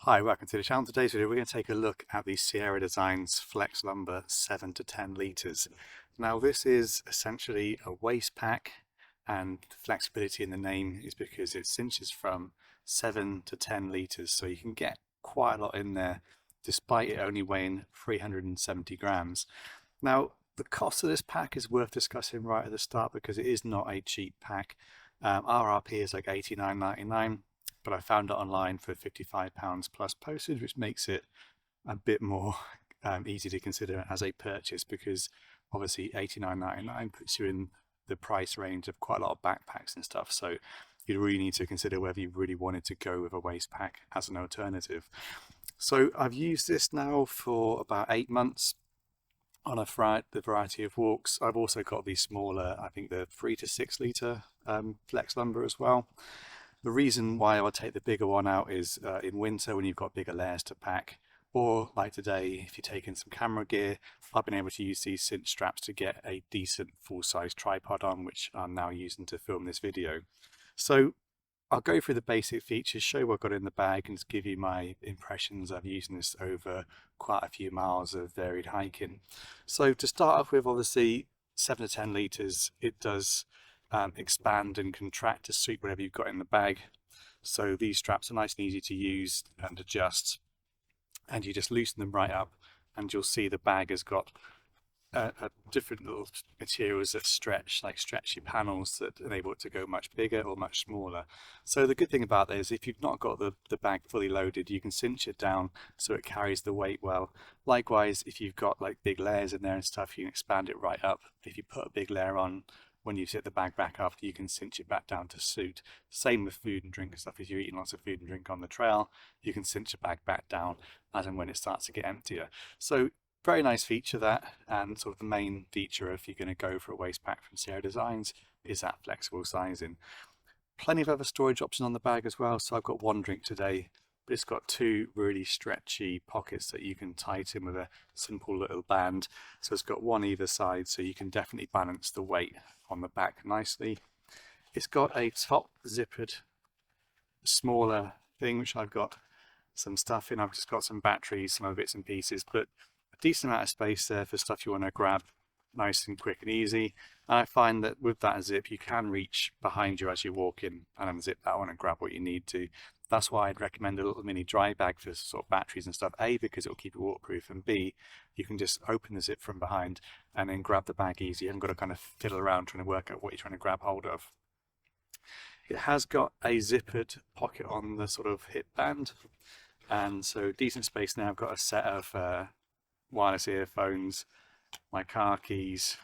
Hi, welcome to the channel. Today's video we're going to take a look at the Sierra Designs Flex Lumbar 7 to 10 litres. Now this is essentially a waist pack, and the flexibility in the name is because it cinches from 7 to 10 litres, so you can get quite a lot in there despite it only weighing 370 grams. Now the cost of this pack is worth discussing right at the start because it is not a cheap pack. RRP is like $89.99. But I found it online for £55 plus postage, which makes it a bit more easy to consider as a purchase, because obviously $89.99 puts you in the price range of quite a lot of backpacks and stuff. So you really need to consider whether you really wanted to go with a waist pack as an alternative. So I've used this now for about 8 months on a variety of walks. I've also got the smaller, I think the 3 to 6 litre Flex Lumbar as well. The reason why I would take the bigger one out is in winter when you've got bigger layers to pack, or like today if you're taking some camera gear. I've been able to use these cinch straps to get a decent full-size tripod on, which I'm now using to film this video. So I'll go through the basic features, show what I've got in the bag, and just give you my impressions of using this over quite a few miles of varied hiking. So to start off with, obviously 7 to 10 litres, it does expand and contract to suit whatever you've got in the bag. So these straps are nice and easy to use and adjust, and you just loosen them right up and you'll see the bag has got different little materials that stretch, like stretchy panels that enable it to go much bigger or much smaller. So the good thing about that is if you've not got the bag fully loaded, you can cinch it down so it carries the weight well. Likewise, if you've got like big layers in there and stuff, you can expand it right up. If you put a big layer on, when you sit the bag back up, you can cinch it back down to suit. Same with food and drink and stuff. If you're eating lots of food and drink on the trail, you can cinch the bag back down as and when it starts to get emptier. So very nice feature that, and sort of the main feature if you're going to go for a waist pack from Sierra Designs is that flexible sizing. Plenty of other storage options on the bag as well. So I've got one drink today, but it's got 2 really stretchy pockets that you can tie it in with a simple little band. So it's got one either side, so you can definitely balance the weight on the back nicely. It's got a top zippered smaller thing, which I've got some stuff in. I've just got some batteries, some other bits and pieces, but a decent amount of space there for stuff you want to grab nice and quick and easy. And I find that with that zip you can reach behind you as you walk in and unzip that one and grab what you need to. That's why I'd recommend a little mini dry bag for sort of batteries and stuff. A, because it'll keep it waterproof, and B, you can just open the zip from behind and then grab the bag easy. You haven't got to kind of fiddle around trying to work out what you're trying to grab hold of. It has got a zippered pocket on the sort of hip band, and so decent space now. I've got a set of wireless earphones, my car keys,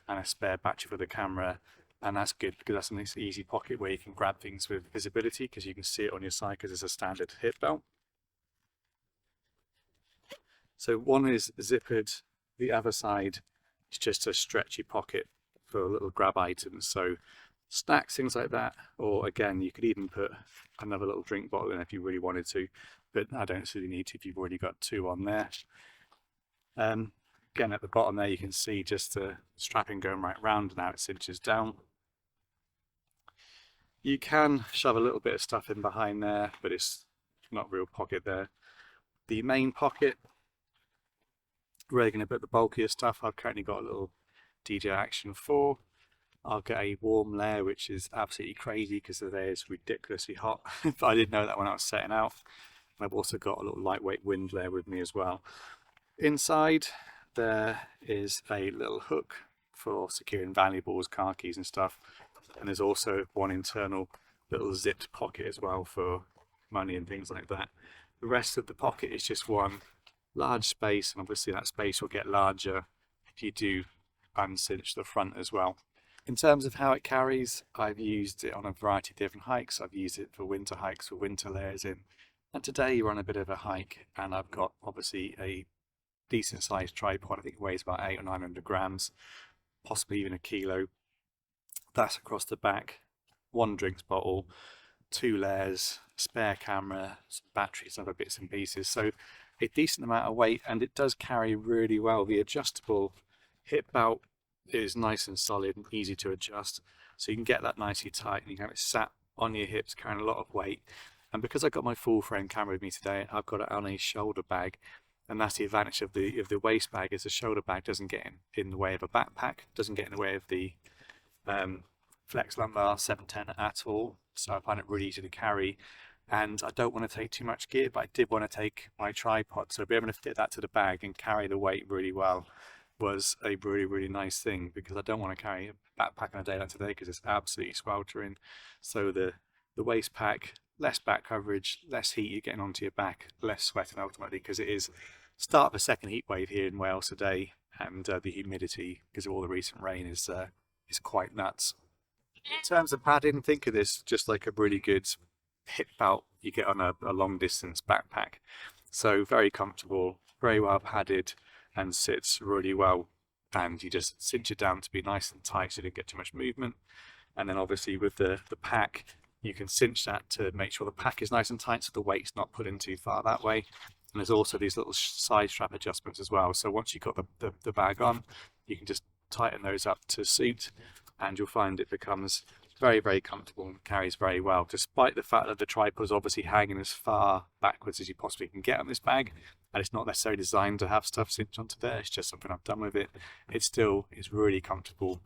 and a spare battery for the camera. And that's good because that's a nice easy pocket where you can grab things with visibility, because you can see it on your side because it's a standard hip belt. So one is zippered, the other side is just a stretchy pocket for little grab items, so snacks, things like that. Or again, you could even put another little drink bottle in if you really wanted to, but I don't really need to if you've already got 2 on there. Again, at the bottom there you can see just the strapping going right round, and now it cinches down. You can shove a little bit of stuff in behind there, but it's not a real pocket there. The main pocket, where you're going to put the bulkier stuff, I've currently got a little DJI Action 4. I'll get a warm layer, which is absolutely crazy because the layer is ridiculously hot. But I didn't know that when I was setting out. I've also got a little lightweight wind layer with me as well. Inside there is a little hook for securing valuables, car keys and stuff, and there's also one internal little zipped pocket as well for money and things like that. The rest of the pocket is just one large space, and obviously that space will get larger if you do uncinch the front as well. In terms of how it carries, I've used it on a variety of different hikes. I've used it for winter hikes with winter layers in, and today we're on a bit of a hike, and I've got obviously a decent sized tripod. I think it weighs about 800 or 900 grams, possibly even a kilo. That's across the back, 1 drinks bottle, 2 layers, spare camera, some batteries, other bits and pieces. So a decent amount of weight, and it does carry really well. The adjustable hip belt is nice and solid and easy to adjust, so you can get that nicely tight and you can have it sat on your hips carrying a lot of weight. And because I got my full frame camera with me today, I've got it on a shoulder bag, and that's the advantage of the waist bag, is the shoulder bag doesn't get in the way of a backpack, doesn't get in the way of the Flex Lumbar 710 at all. So I find it really easy to carry, and I don't want to take too much gear, but I did want to take my tripod, so being able to fit that to the bag and carry the weight really well was a really nice thing, because I don't want to carry a backpack on a day like today because it's absolutely sweltering. So the waist pack, less back coverage, less heat you're getting onto your back, less sweating ultimately, because it is start of a second heat wave here in Wales today, and the humidity because of all the recent rain is quite nuts. In terms of padding, think of this just like a really good hip belt you get on a long distance backpack. So very comfortable, very well padded, and sits really well. And you just cinch it down to be nice and tight so you don't get too much movement. And then obviously with the pack, you can cinch that to make sure the pack is nice and tight so the weight's not put in too far that way. And there's also these little side strap adjustments as well. So once you've got the bag on, you can just tighten those up to suit, and you'll find it becomes very comfortable and carries very well, despite the fact that the tripod is obviously hanging as far backwards as you possibly can get on this bag, and it's not necessarily designed to have stuff cinched onto there. It's just something I've done with it. It still is really comfortable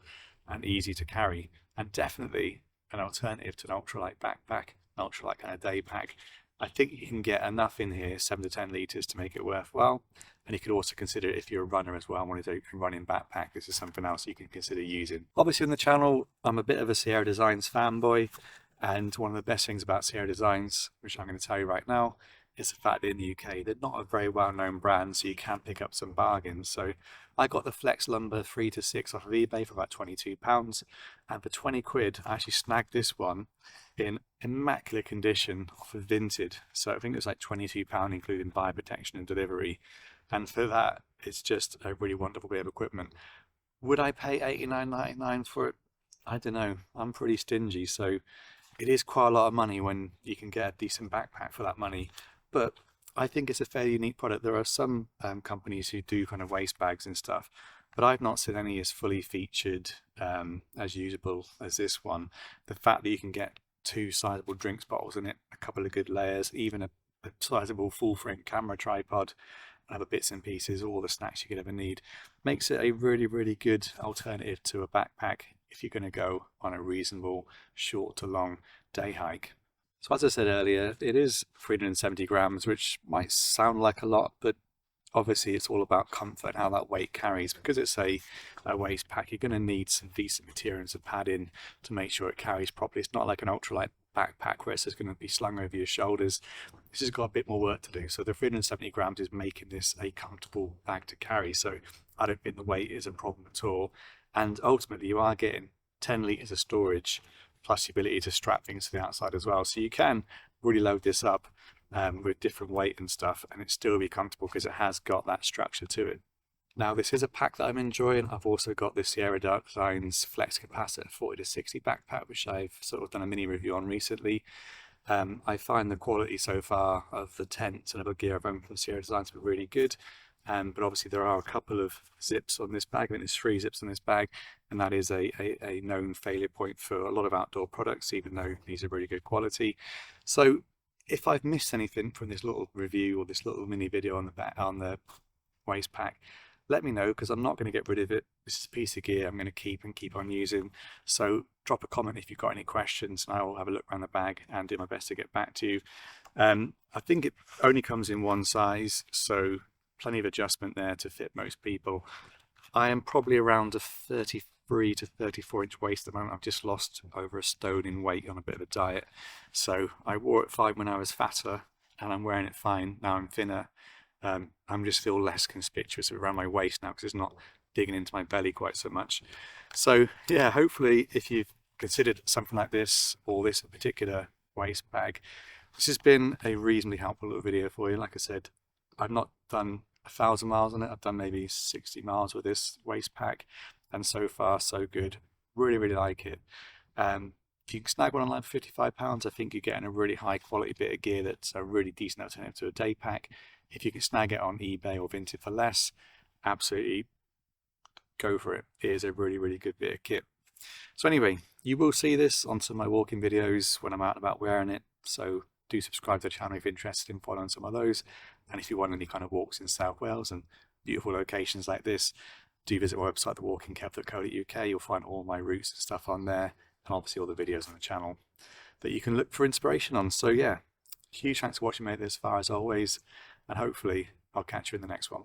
and easy to carry, and definitely an alternative to an ultralight backpack, an ultralight kind of day pack. I think you can get enough in here, 7 to 10 litres, to make it worthwhile. And you could also consider it if you're a runner as well, wanting to running backpack. This is something else you can consider using. Obviously on the channel, I'm a bit of a Sierra Designs fanboy, and one of the best things about Sierra Designs, which I'm going to tell you right now, is the fact that in the UK, they're not a very well-known brand, so you can pick up some bargains. So I got the Flex Lumbar 3 to 6 off of eBay for about £22, and for 20 quid, I actually snagged this one in immaculate condition off of Vinted. So I think it was like £22, including buyer protection and delivery. And for that, it's just a really wonderful bit of equipment. Would I pay £89.99 for it? I don't know. I'm pretty stingy, so it is quite a lot of money when you can get a decent backpack for that money. But I think it's a fairly unique product. There are some companies who do kind of waist bags and stuff, but I've not seen any as fully featured, as usable as this one. The fact that you can get 2 sizable drinks bottles in it, a couple of good layers, even a sizable full frame camera tripod, other bits and pieces, all the snacks you could ever need, makes it a really good alternative to a backpack if you're going to go on a reasonable short to long day hike. So as I said earlier, it is 370 grams, which might sound like a lot, but obviously it's all about comfort and how that weight carries. Because it's a waist pack, you're going to need some decent materials of padding to make sure it carries properly. It's not like an ultralight backpack where it's just going to be slung over your shoulders. This has got a bit more work to do. So the 370 grams is making this a comfortable bag to carry. So I don't think the weight is a problem at all. And ultimately you are getting 10 litres of storage, plus the ability to strap things to the outside as well. So you can really load this up with different weight and stuff, and it still be comfortable because it has got that structure to it. Now this is a pack that I'm enjoying. I've also got the Sierra Designs Flex Capacitor 40 to 60 backpack, which I've sort of done a mini review on recently. I find the quality so far of the tents and other gear I've owned from Sierra Designs to be really good. But obviously there are a couple of zips on this bag. I think there's 3 zips on this bag, and that is a known failure point for a lot of outdoor products, even though these are really good quality. So if I've missed anything from this little review or this little mini video on the waist pack, let me know, because I'm not going to get rid of it. This is a piece of gear I'm going to keep on using. So drop a comment if you've got any questions, and I will have a look around the bag and do my best to get back to you. I think it only comes in one size, so plenty of adjustment there to fit most people. I am probably around a 33 to 34 inch waist at the moment. I've just lost over a stone in weight on a bit of a diet. So I wore it fine when I was fatter, and I'm wearing it fine now I'm thinner. I'm just feel less conspicuous around my waist now because it's not digging into my belly quite so much. So yeah, hopefully if you've considered something like this, or this particular waist bag, this has been a reasonably helpful little video for you. Like I said, I've not done 1,000 miles on it. I've done maybe 60 miles with this waist pack, and so far so good. Really like it. If you can snag one online for £55, I think you're getting a really high quality bit of gear that's a really decent alternative to a day pack. If you can snag it on eBay or Vinted for less, absolutely go for it. It is a really good bit of kit. So anyway, you will see this on some of my walking videos when I'm out and about wearing it, so do subscribe to the channel if you're interested in following some of those. And if you want any kind of walks in South Wales and beautiful locations like this, do visit my website, thewalkingkev.co.uk. You'll find all my routes and stuff on there, and obviously all the videos on the channel that you can look for inspiration on. So yeah, huge thanks for watching me this far as always, and hopefully I'll catch you in the next one.